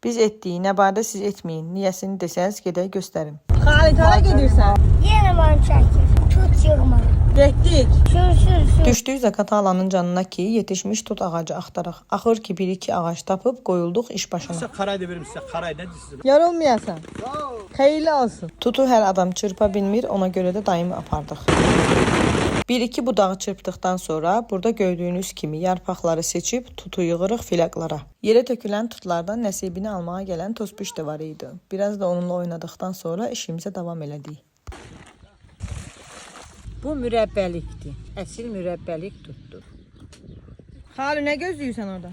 Biz etdik, nə barədə siz etməyin. Niyəsini desəniz gedək göstərim. Xalit, hara gedirsən? Yenə mən çəkir. Tut yığma. Getdik. Sür. Düşdük Zakatalanın canına ki, yetişmiş tut ağacı axtarıq. Axır ki, bir-iki ağac tapıb qoyulduq iş başına. Size karay da verim size. Karay ne dizsin? Yorulmayasan. Xeyirli olsun. Tutu hər adam çırpa bilmir, ona görə də daimi apardıq. Bir-iki budağı çırpdıqdan sonra burada gördüyünüz kimi yarpaqları seçib tutu yığırıq filaqlara. Yerə tökülən tutlardan nəsibini almağa gələn tospüş də var idi. Biraz da onunla oynadıqdan sonra işimizə davam elədik. Bu mürəbbəlikdir. Əsil mürəbbəlik tutdur. Xalit, nə gözləyirsən orada?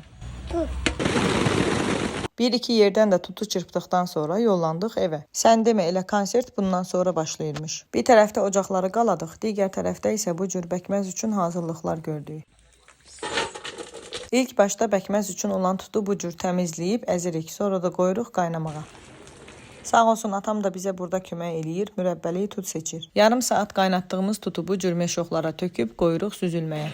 Bir-iki yerdən də tutu çırpdıqdan sonra yollandıq evə. Sən demə, elə konsert bundan sonra başlayırmış. Bir tərəfdə ocaqları qaladıq, digər tərəfdə isə bu cür bəkməz üçün hazırlıqlar gördük. İlk başda bəkməz üçün olan tutu bu cür təmizləyib əzirik, sonra da qoyuruq qaynamağa. Sağ olsun atam da bizə burada kömək eləyir, mürəbbəliyi tut seçir. Yarım saat qaynatdığımız tutu bu cür meşoxlara töküb qoyuruq süzülməyə.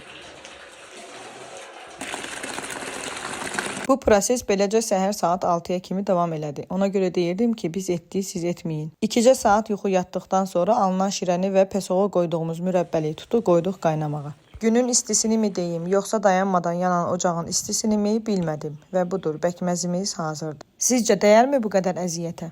Bu proses beləcə səhər saat 6-ya kimi davam elədi. Ona görə deyirdim ki, biz etdik, siz etməyin. 2 saat yuxu yatdıqdan sonra alınan şirəni və pesoğa qoyduğumuz mürəbbəliyi tutu qoyduq qaynamağa. Günün istisini mi deyim, yoxsa dayanmadan yanan ocağın istisini mi bilmədim və budur, bəkməzimiz hazırdır. Sizcə dəyərmi bu qədər əziyyətə?